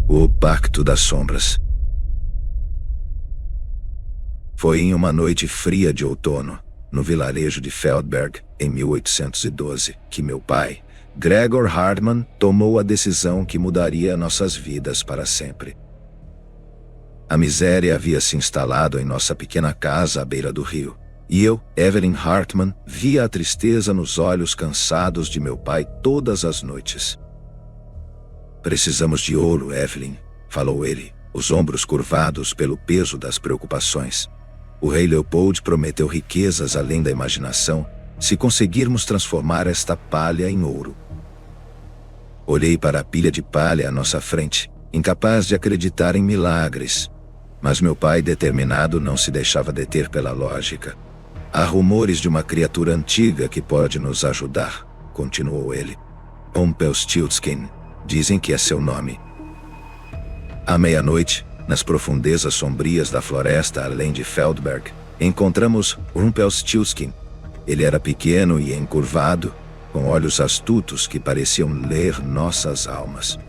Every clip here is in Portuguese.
O Pacto das Sombras. Foi em uma noite fria de outono, no vilarejo de Feldberg, em 1812, que meu pai, Gregor Hardman, tomou a decisão que mudaria nossas vidas para sempre. A miséria havia se instalado em nossa pequena casa à beira do rio, e eu, Evelyn Hartman, via a tristeza nos olhos cansados de meu pai todas as noites. "Precisamos de ouro, Evelyn", falou ele, os ombros curvados pelo peso das preocupações. "O rei Leopold prometeu riquezas além da imaginação, se conseguirmos transformar esta palha em ouro." Olhei para a pilha de palha à nossa frente, incapaz de acreditar em milagres. Mas meu pai, determinado, não se deixava deter pela lógica. "Há rumores de uma criatura antiga que pode nos ajudar", continuou ele. "Rumpelstiltskin, dizem que é seu nome." À meia-noite, nas profundezas sombrias da floresta além de Feldberg, encontramos Rumpelstiltskin. Ele era pequeno e encurvado, com olhos astutos que pareciam ler nossas almas.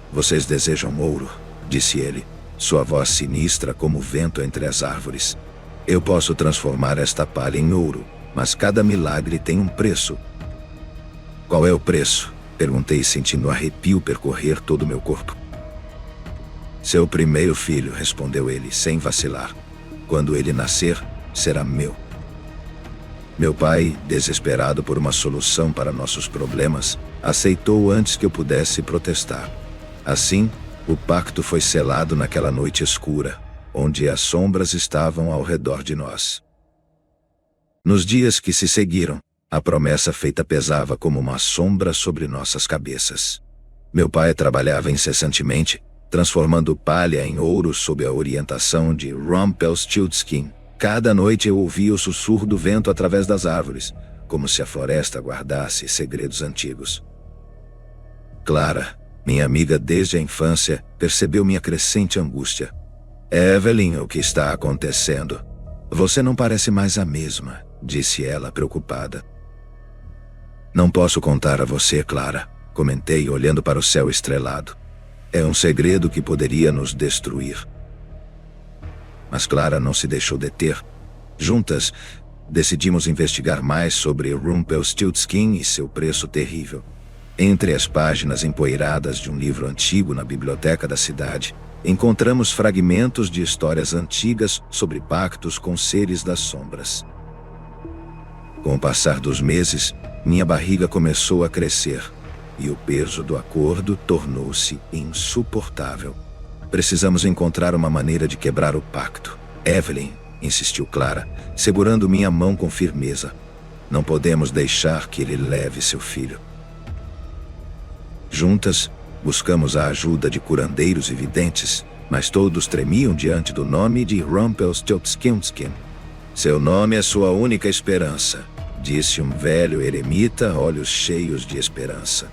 "Vocês desejam ouro", disse ele, sua voz sinistra como o vento entre as árvores. "Eu posso transformar esta palha em ouro, mas cada milagre tem um preço." "Qual é o preço?", perguntei, sentindo arrepio percorrer todo o meu corpo. "Seu primeiro filho", respondeu ele, sem vacilar. "Quando ele nascer, será meu." Meu pai, desesperado por uma solução para nossos problemas, aceitou antes que eu pudesse protestar. Assim, o pacto foi selado naquela noite escura, onde as sombras estavam ao redor de nós. Nos dias que se seguiram, a promessa feita pesava como uma sombra sobre nossas cabeças. Meu pai trabalhava incessantemente, transformando palha em ouro sob a orientação de Rumpelstiltskin. Cada noite eu ouvia o sussurro do vento através das árvores, como se a floresta guardasse segredos antigos. Clara, minha amiga desde a infância, percebeu minha crescente angústia. "Evelyn, o que está acontecendo? Você não parece mais a mesma", disse ela, preocupada. "Não posso contar a você, Clara", comentei, olhando para o céu estrelado. "É um segredo que poderia nos destruir." Mas Clara não se deixou deter. Juntas, decidimos investigar mais sobre Rumpelstiltskin e seu preço terrível. Entre as páginas empoeiradas de um livro antigo na biblioteca da cidade, encontramos fragmentos de histórias antigas sobre pactos com seres das sombras. Com o passar dos meses, minha barriga começou a crescer, e o peso do acordo tornou-se insuportável. "Precisamos encontrar uma maneira de quebrar o pacto, Evelyn", insistiu Clara, segurando minha mão com firmeza. "Não podemos deixar que ele leve seu filho." Juntas, buscamos a ajuda de curandeiros e videntes, mas todos tremiam diante do nome de Rumpelstiltskin. "Seu nome é sua única esperança", disse um velho eremita, olhos cheios de esperança.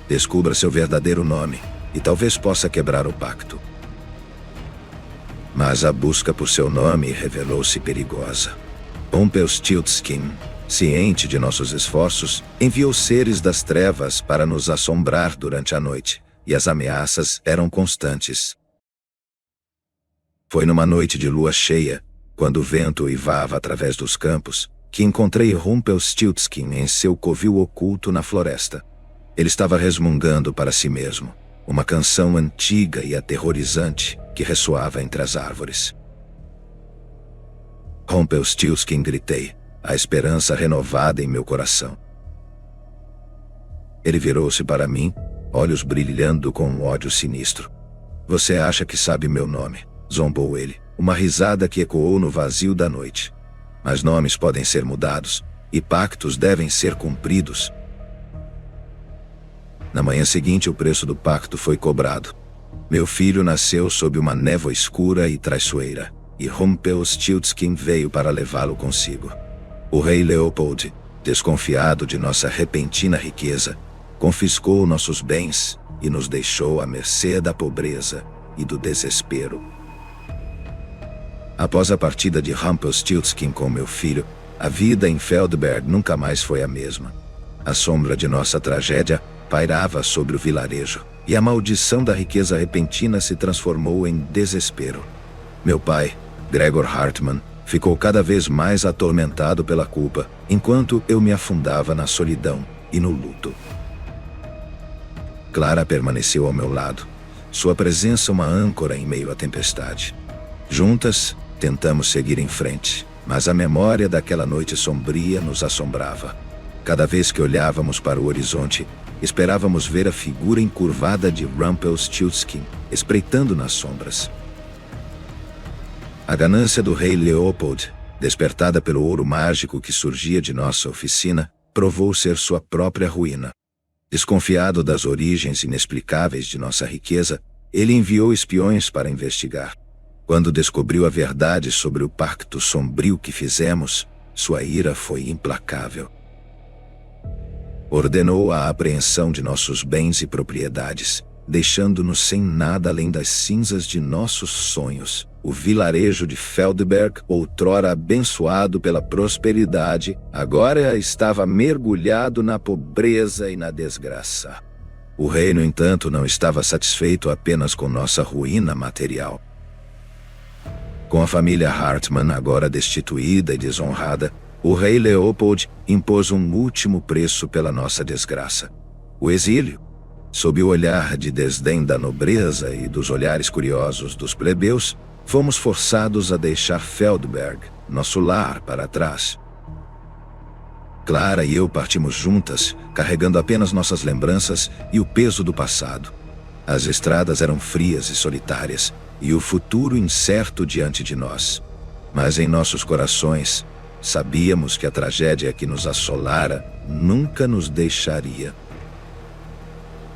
"Descubra seu verdadeiro nome, e talvez possa quebrar o pacto." Mas a busca por seu nome revelou-se perigosa. Rumpelstiltskin, ciente de nossos esforços, enviou seres das trevas para nos assombrar durante a noite, e as ameaças eram constantes. Foi numa noite de lua cheia, quando o vento uivava através dos campos, que encontrei Rumpelstiltskin em seu covil oculto na floresta. Ele estava resmungando para si mesmo, uma canção antiga e aterrorizante que ressoava entre as árvores. "Rumpelstiltskin", gritei, a esperança renovada em meu coração. Ele virou-se para mim, olhos brilhando com um ódio sinistro. "Você acha que sabe meu nome?", zombou ele, uma risada que ecoou no vazio da noite. "Mas nomes podem ser mudados, e pactos devem ser cumpridos." Na manhã seguinte, o preço do pacto foi cobrado. Meu filho nasceu sob uma névoa escura e traiçoeira, e Rumpelstiltskin veio para levá-lo consigo. O rei Leopold, desconfiado de nossa repentina riqueza, confiscou nossos bens e nos deixou à mercê da pobreza e do desespero. Após a partida de Rumpelstiltskin com meu filho, a vida em Feldberg nunca mais foi a mesma. A sombra de nossa tragédia pairava sobre o vilarejo, e a maldição da riqueza repentina se transformou em desespero. Meu pai, Gregor Hartman, ficou cada vez mais atormentado pela culpa, enquanto eu me afundava na solidão e no luto. Clara permaneceu ao meu lado, sua presença uma âncora em meio à tempestade. Juntas, tentamos seguir em frente, mas a memória daquela noite sombria nos assombrava. Cada vez que olhávamos para o horizonte, esperávamos ver a figura encurvada de Rumpelstiltskin, espreitando nas sombras. A ganância do rei Leopold, despertada pelo ouro mágico que surgia de nossa oficina, provou ser sua própria ruína. Desconfiado das origens inexplicáveis de nossa riqueza, ele enviou espiões para investigar. Quando descobriu a verdade sobre o pacto sombrio que fizemos, sua ira foi implacável. Ordenou a apreensão de nossos bens e propriedades, deixando-nos sem nada além das cinzas de nossos sonhos. O vilarejo de Feldberg, outrora abençoado pela prosperidade, agora estava mergulhado na pobreza e na desgraça. O rei, no entanto, não estava satisfeito apenas com nossa ruína material. Com a família Hartman agora destituída e desonrada, o rei Leopold impôs um último preço pela nossa desgraça: o exílio. Sob o olhar de desdém da nobreza e dos olhares curiosos dos plebeus, fomos forçados a deixar Feldberg, nosso lar, para trás. Clara e eu partimos juntas, carregando apenas nossas lembranças e o peso do passado. As estradas eram frias e solitárias, e o futuro incerto diante de nós. Mas em nossos corações, sabíamos que a tragédia que nos assolara nunca nos deixaria.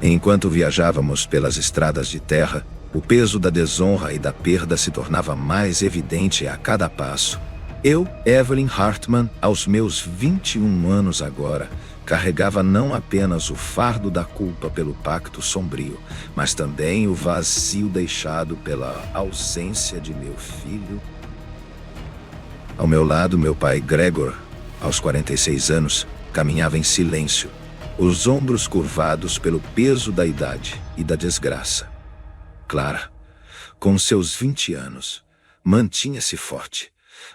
Enquanto viajávamos pelas estradas de terra, o peso da desonra e da perda se tornava mais evidente a cada passo. Eu, Evelyn Hartman, aos meus 21 anos agora, carregava não apenas o fardo da culpa pelo pacto sombrio, mas também o vazio deixado pela ausência de meu filho. Ao meu lado, meu pai Gregor, aos 46 anos, caminhava em silêncio, os ombros curvados pelo peso da idade e da desgraça. Clara, com seus 20 anos, mantinha-se forte,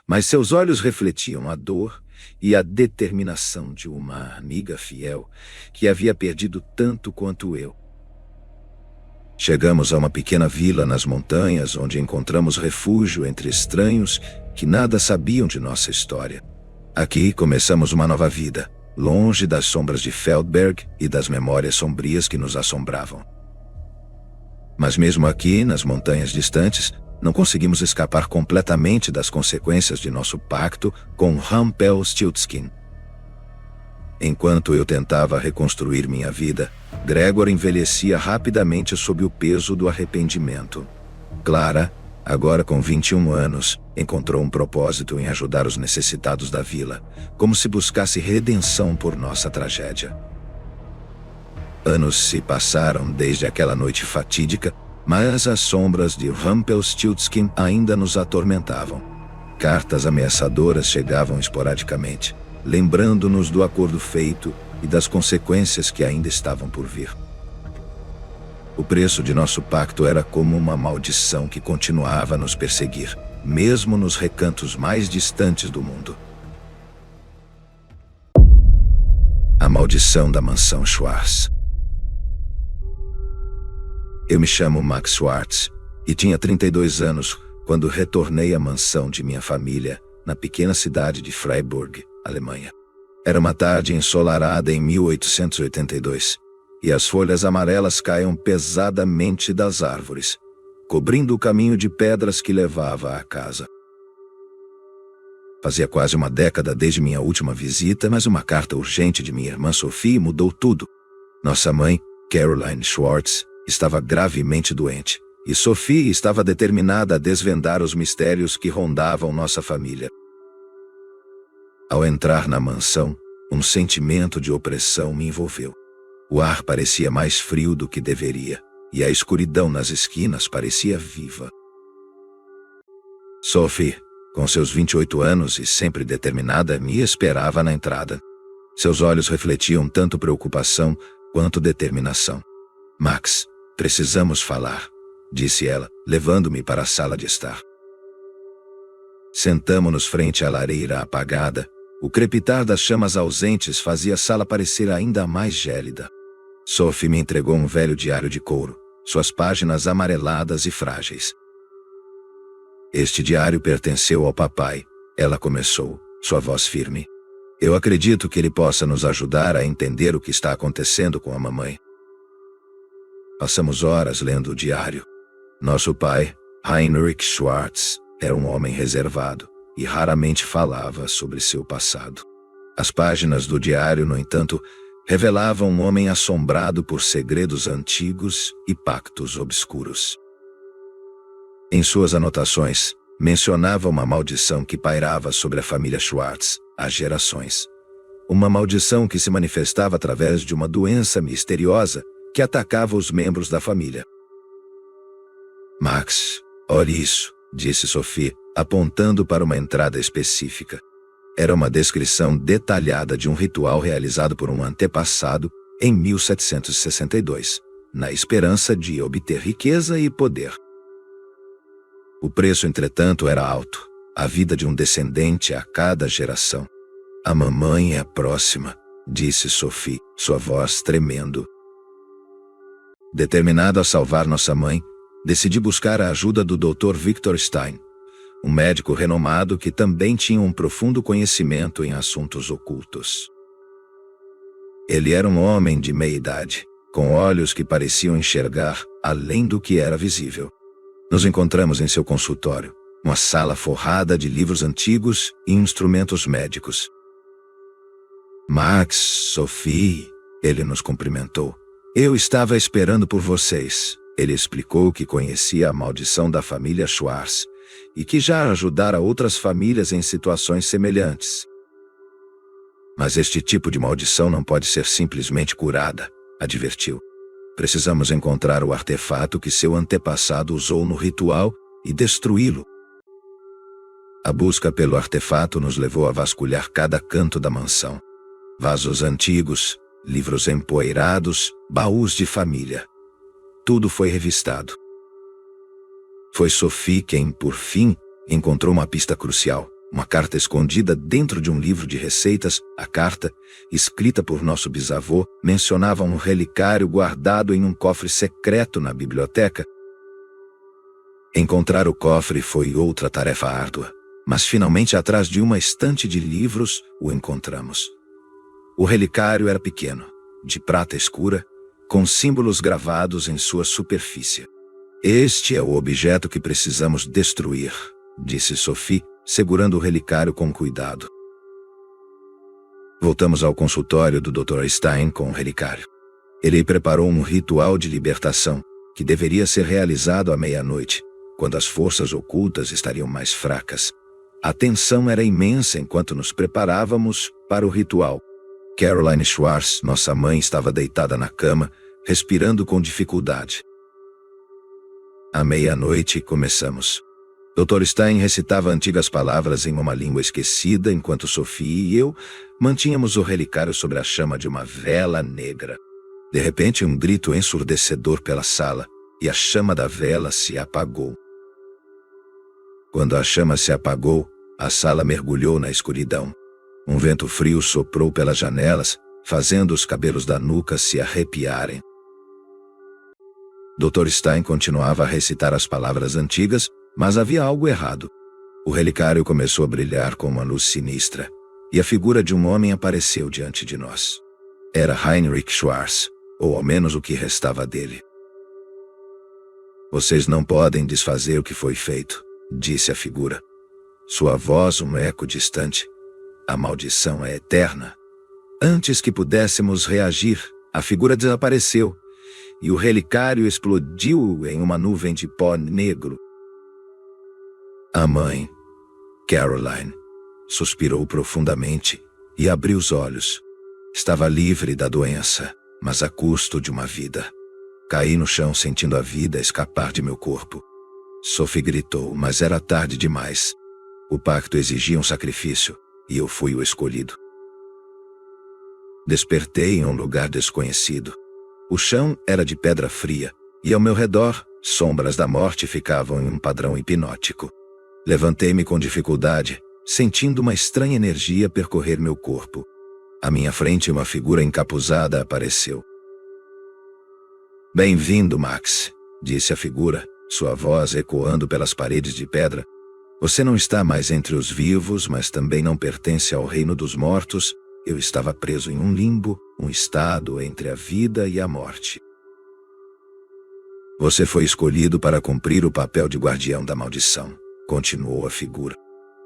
mas seus olhos refletiam a dor e a determinação de uma amiga fiel que havia perdido tanto quanto eu. Chegamos a uma pequena vila nas montanhas onde encontramos refúgio entre estranhos que nada sabiam de nossa história. Aqui começamos uma nova vida, longe das sombras de Feldberg e das memórias sombrias que nos assombravam. Mas mesmo aqui, nas montanhas distantes, não conseguimos escapar completamente das consequências de nosso pacto com Rumpelstiltskin. Enquanto eu tentava reconstruir minha vida, Gregor envelhecia rapidamente sob o peso do arrependimento. Clara, agora com 21 anos, encontrou um propósito em ajudar os necessitados da vila, como se buscasse redenção por nossa tragédia. Anos se passaram desde aquela noite fatídica, mas as sombras de Rumpelstiltskin ainda nos atormentavam. Cartas ameaçadoras chegavam esporadicamente, lembrando-nos do acordo feito e das consequências que ainda estavam por vir. O preço de nosso pacto era como uma maldição que continuava a nos perseguir, mesmo nos recantos mais distantes do mundo. A maldição da mansão Schwartz. Eu me chamo Max Schwartz e tinha 32 anos quando retornei à mansão de minha família na pequena cidade de Freiburg, Alemanha. Era uma tarde ensolarada em 1882, e as folhas amarelas caíam pesadamente das árvores, cobrindo o caminho de pedras que levava à casa. Fazia quase uma década desde minha última visita, mas uma carta urgente de minha irmã Sophie mudou tudo. Nossa mãe, Caroline Schwartz, estava gravemente doente, e Sophie estava determinada a desvendar os mistérios que rondavam nossa família. Ao entrar na mansão, um sentimento de opressão me envolveu. O ar parecia mais frio do que deveria, e a escuridão nas esquinas parecia viva. Sophie, com seus 28 anos e sempre determinada, me esperava na entrada. Seus olhos refletiam tanto preocupação quanto determinação. Max, Precisamos falar, disse ela, levando-me para a sala de estar. Sentamo-nos frente à lareira apagada. O crepitar das chamas ausentes fazia a sala parecer ainda mais gélida. Sophie me entregou um velho diário de couro, suas páginas amareladas e frágeis. Este diário pertenceu ao papai, ela começou, sua voz firme. Eu acredito que ele possa nos ajudar a entender o que está acontecendo com a mamãe. Passamos horas lendo o diário. Nosso pai, Heinrich Schwartz, era um homem reservado e raramente falava sobre seu passado. As páginas do diário, no entanto, revelavam um homem assombrado por segredos antigos e pactos obscuros. Em suas anotações, mencionava uma maldição que pairava sobre a família Schwartz há gerações. Uma maldição que se manifestava através de uma doença misteriosa que atacava os membros da família. Max, olhe isso, disse Sophie, apontando para uma entrada específica. Era uma descrição detalhada de um ritual realizado por um antepassado em 1762, na esperança de obter riqueza e poder. O preço, entretanto, era alto, a vida de um descendente a cada geração. A mamãe é a próxima, disse Sophie, sua voz tremendo. Determinado a salvar nossa mãe, decidi buscar a ajuda do Dr. Victor Stein, um médico renomado que também tinha um profundo conhecimento em assuntos ocultos. Ele era um homem de meia idade, com olhos que pareciam enxergar além do que era visível. Nos encontramos em seu consultório, uma sala forrada de livros antigos e instrumentos médicos. Max, Sophie, ele nos cumprimentou. Eu estava esperando por vocês. Ele explicou que conhecia a maldição da família Schwartz e que já ajudara outras famílias em situações semelhantes. Mas este tipo de maldição não pode ser simplesmente curada, advertiu. Precisamos encontrar o artefato que seu antepassado usou no ritual e destruí-lo. A busca pelo artefato nos levou a vasculhar cada canto da mansão. Vasos antigos, livros empoeirados, baús de família. Tudo foi revistado. Foi Sophie quem, por fim, encontrou uma pista crucial. Uma carta escondida dentro de um livro de receitas. A carta, escrita por nosso bisavô, mencionava um relicário guardado em um cofre secreto na biblioteca. Encontrar o cofre foi outra tarefa árdua, mas finalmente, atrás de uma estante de livros, o encontramos. O relicário era pequeno, de prata escura, com símbolos gravados em sua superfície. Este é o objeto que precisamos destruir, disse Sophie, segurando o relicário com cuidado. Voltamos ao consultório do Dr. Stein com o relicário. Ele preparou um ritual de libertação, que deveria ser realizado à meia-noite, quando as forças ocultas estariam mais fracas. A tensão era imensa enquanto nos preparávamos para o ritual. Caroline Schwartz, nossa mãe, estava deitada na cama, respirando com dificuldade. À meia-noite começamos. Dr. Stein recitava antigas palavras em uma língua esquecida, enquanto Sophie e eu mantínhamos o relicário sobre a chama de uma vela negra. De repente, um grito ensurdecedor pela sala, e a chama da vela se apagou. Quando a chama se apagou, a sala mergulhou na escuridão. Um vento frio soprou pelas janelas, fazendo os cabelos da nuca se arrepiarem. Dr. Stein continuava a recitar as palavras antigas, mas havia algo errado. O relicário começou a brilhar com uma luz sinistra, e a figura de um homem apareceu diante de nós. Era Heinrich Schwartz, ou ao menos o que restava dele. Vocês não podem desfazer o que foi feito, disse a figura. Sua voz um eco distante. A maldição é eterna. Antes que pudéssemos reagir, a figura desapareceu, e o relicário explodiu em uma nuvem de pó negro. A mãe, Caroline, suspirou profundamente e abriu os olhos. Estava livre da doença, mas a custo de uma vida. Caí no chão sentindo a vida escapar de meu corpo. Sophie gritou, mas era tarde demais. O pacto exigia um sacrifício, e eu fui o escolhido. Despertei em um lugar desconhecido. O chão era de pedra fria, e ao meu redor, sombras da morte ficavam em um padrão hipnótico. Levantei-me com dificuldade, sentindo uma estranha energia percorrer meu corpo. À minha frente, uma figura encapuzada apareceu. "Bem-vindo, Max", disse a figura, sua voz ecoando pelas paredes de pedra. "Você não está mais entre os vivos, mas também não pertence ao reino dos mortos. Eu estava preso em um limbo, um estado entre a vida e a morte. Você foi escolhido para cumprir o papel de guardião da maldição", continuou a figura.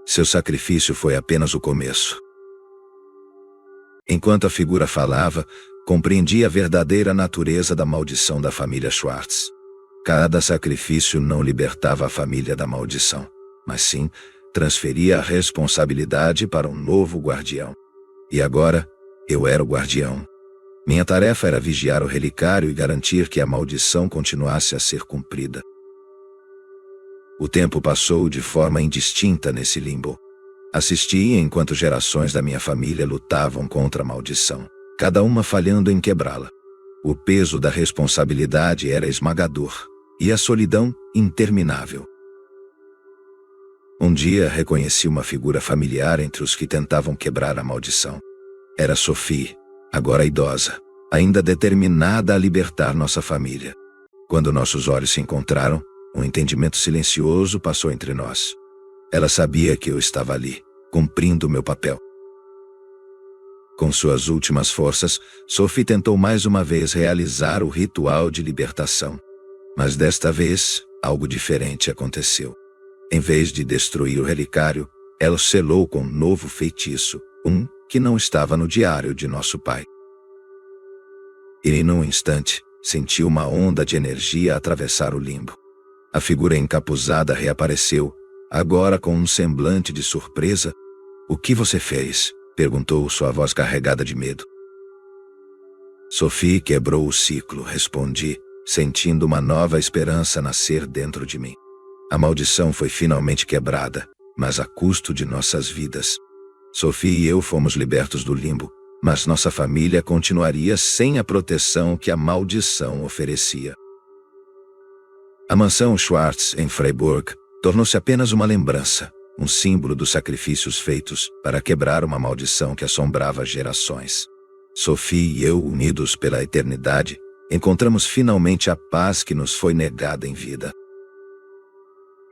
"Seu sacrifício foi apenas o começo." Enquanto a figura falava, compreendi a verdadeira natureza da maldição da família Schwartz. Cada sacrifício não libertava a família da maldição, mas sim transferia a responsabilidade para um novo guardião. E agora, eu era o guardião. Minha tarefa era vigiar o relicário e garantir que a maldição continuasse a ser cumprida. O tempo passou de forma indistinta nesse limbo. Assisti enquanto gerações da minha família lutavam contra a maldição, cada uma falhando em quebrá-la. O peso da responsabilidade era esmagador, e a solidão interminável. Um dia reconheci uma figura familiar entre os que tentavam quebrar a maldição. Era Sophie, agora idosa, ainda determinada a libertar nossa família. Quando nossos olhos se encontraram, um entendimento silencioso passou entre nós. Ela sabia que eu estava ali, cumprindo o meu papel. Com suas últimas forças, Sophie tentou mais uma vez realizar o ritual de libertação. Mas desta vez, algo diferente aconteceu. Em vez de destruir o relicário, ela o selou com um novo feitiço, que não estava no diário de nosso pai. E num instante, senti uma onda de energia atravessar o limbo. A figura encapuzada reapareceu, agora com um semblante de surpresa. "O que você fez?", perguntou sua voz carregada de medo. "Sophie quebrou o ciclo", respondi, sentindo uma nova esperança nascer dentro de mim. A maldição foi finalmente quebrada, mas a custo de nossas vidas. Sophie e eu fomos libertos do limbo, mas nossa família continuaria sem a proteção que a maldição oferecia. A mansão Schwartz, em Freiburg, tornou-se apenas uma lembrança, um símbolo dos sacrifícios feitos para quebrar uma maldição que assombrava gerações. Sophie e eu, unidos pela eternidade, encontramos finalmente a paz que nos foi negada em vida.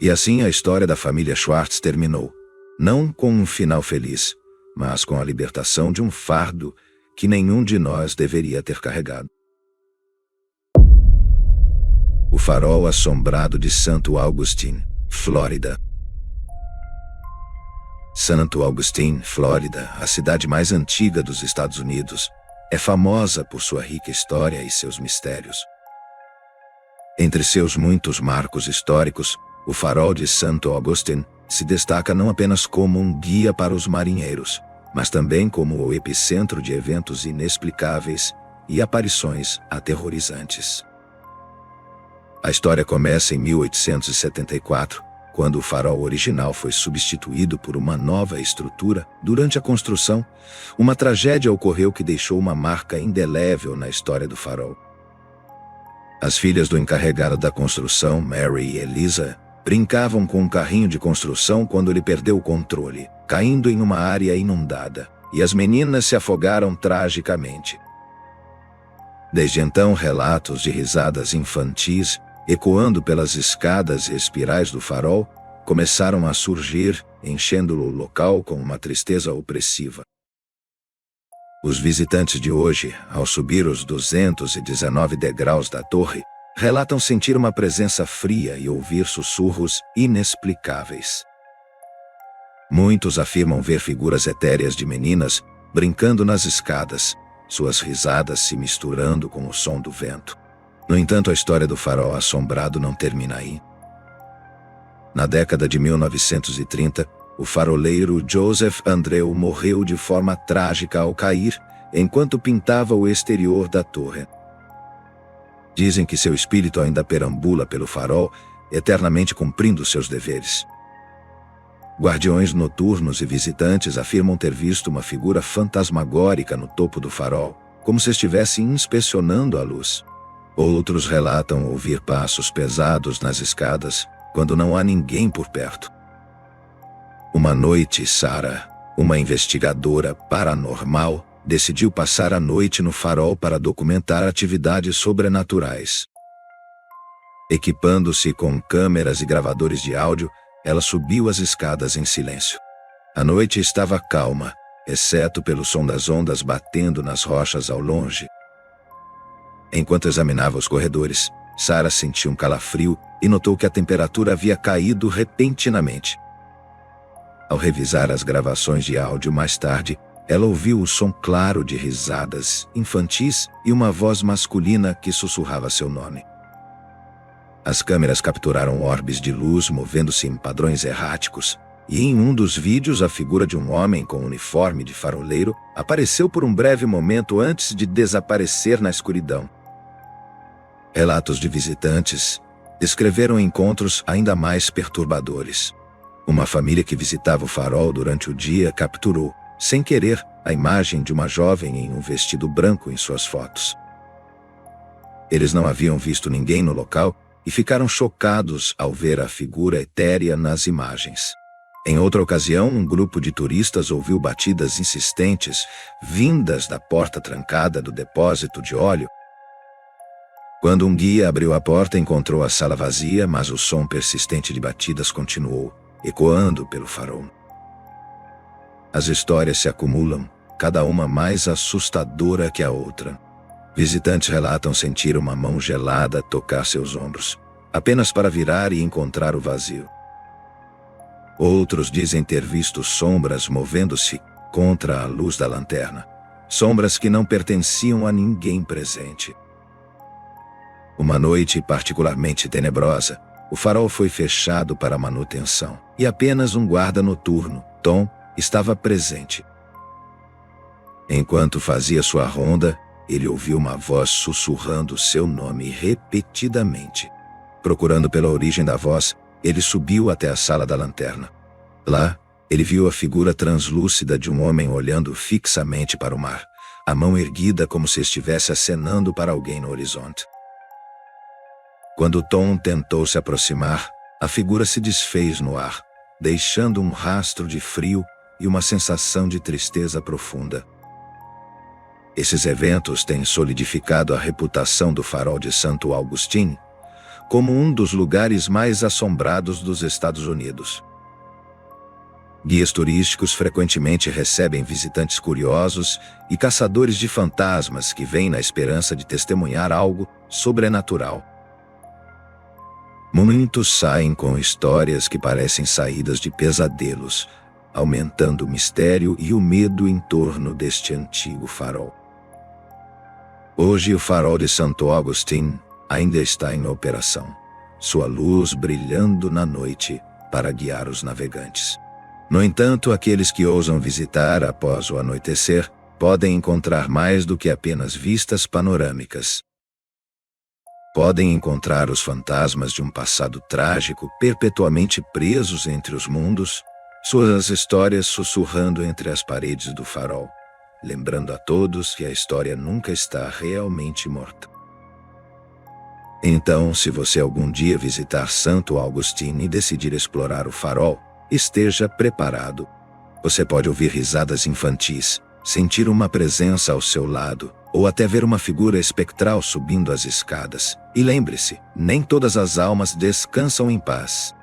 E assim a história da família Schwartz terminou, não com um final feliz, mas com a libertação de um fardo que nenhum de nós deveria ter carregado. O farol assombrado de Santo Augustine, Flórida. Santo Augustine, Flórida, a cidade mais antiga dos Estados Unidos, é famosa por sua rica história e seus mistérios. Entre seus muitos marcos históricos, o farol de Santo Augustine se destaca não apenas como um guia para os marinheiros, mas também como o epicentro de eventos inexplicáveis e aparições aterrorizantes. A história começa em 1874, quando o farol original foi substituído por uma nova estrutura. Durante a construção, uma tragédia ocorreu que deixou uma marca indelével na história do farol. As filhas do encarregado da construção, Mary e Eliza, brincavam com um carrinho de construção quando ele perdeu o controle, caindo em uma área inundada, e as meninas se afogaram tragicamente. Desde então, relatos de risadas infantis, ecoando pelas escadas e espirais do farol, começaram a surgir, enchendo o local com uma tristeza opressiva. Os visitantes de hoje, ao subir os 219 degraus da torre, relatam sentir uma presença fria e ouvir sussurros inexplicáveis. Muitos afirmam ver figuras etéreas de meninas brincando nas escadas, suas risadas se misturando com o som do vento. No entanto, a história do farol assombrado não termina aí. Na década de 1930, o faroleiro Joseph Andreu morreu de forma trágica ao cair, enquanto pintava o exterior da torre. Dizem que seu espírito ainda perambula pelo farol, eternamente cumprindo seus deveres. Guardiões noturnos e visitantes afirmam ter visto uma figura fantasmagórica no topo do farol, como se estivesse inspecionando a luz. Outros relatam ouvir passos pesados nas escadas, quando não há ninguém por perto. Uma noite, Sarah, uma investigadora paranormal, decidiu passar a noite no farol para documentar atividades sobrenaturais. Equipando-se com câmeras e gravadores de áudio, ela subiu as escadas em silêncio. A noite estava calma, exceto pelo som das ondas batendo nas rochas ao longe. Enquanto examinava os corredores, Sarah sentiu um calafrio e notou que a temperatura havia caído repentinamente. Ao revisar as gravações de áudio mais tarde, ela ouviu o som claro de risadas infantis e uma voz masculina que sussurrava seu nome. As câmeras capturaram orbes de luz movendo-se em padrões erráticos, e em um dos vídeos a figura de um homem com uniforme de faroleiro apareceu por um breve momento antes de desaparecer na escuridão. Relatos de visitantes descreveram encontros ainda mais perturbadores. Uma família que visitava o farol durante o dia capturou, sem querer, a imagem de uma jovem em um vestido branco em suas fotos. Eles não haviam visto ninguém no local e ficaram chocados ao ver a figura etérea nas imagens. Em outra ocasião, um grupo de turistas ouviu batidas insistentes, vindas da porta trancada do depósito de óleo. Quando um guia abriu a porta, encontrou a sala vazia, mas o som persistente de batidas continuou, ecoando pelo farol. As histórias se acumulam, cada uma mais assustadora que a outra. Visitantes relatam sentir uma mão gelada tocar seus ombros, apenas para virar e encontrar o vazio. Outros dizem ter visto sombras movendo-se contra a luz da lanterna, sombras que não pertenciam a ninguém presente. Uma noite particularmente tenebrosa, o farol foi fechado para manutenção, e apenas um guarda noturno, Tom, estava presente. Enquanto fazia sua ronda, ele ouviu uma voz sussurrando seu nome repetidamente. Procurando pela origem da voz, ele subiu até a sala da lanterna. Lá, ele viu a figura translúcida de um homem olhando fixamente para o mar, a mão erguida como se estivesse acenando para alguém no horizonte. Quando Tom tentou se aproximar, a figura se desfez no ar, deixando um rastro de frio e uma sensação de tristeza profunda. Esses eventos têm solidificado a reputação do farol de Santo Augustine como um dos lugares mais assombrados dos Estados Unidos. Guias turísticos frequentemente recebem visitantes curiosos e caçadores de fantasmas que vêm na esperança de testemunhar algo sobrenatural. Muitos saem com histórias que parecem saídas de pesadelos, aumentando o mistério e o medo em torno deste antigo farol. Hoje o farol de Santo Augustine ainda está em operação, sua luz brilhando na noite para guiar os navegantes. No entanto, aqueles que ousam visitar após o anoitecer podem encontrar mais do que apenas vistas panorâmicas. Podem encontrar os fantasmas de um passado trágico perpetuamente presos entre os mundos, suas histórias sussurrando entre as paredes do farol, lembrando a todos que a história nunca está realmente morta. Então, se você algum dia visitar Santo Augustine e decidir explorar o farol, esteja preparado. Você pode ouvir risadas infantis, sentir uma presença ao seu lado, ou até ver uma figura espectral subindo as escadas. E lembre-se, nem todas as almas descansam em paz.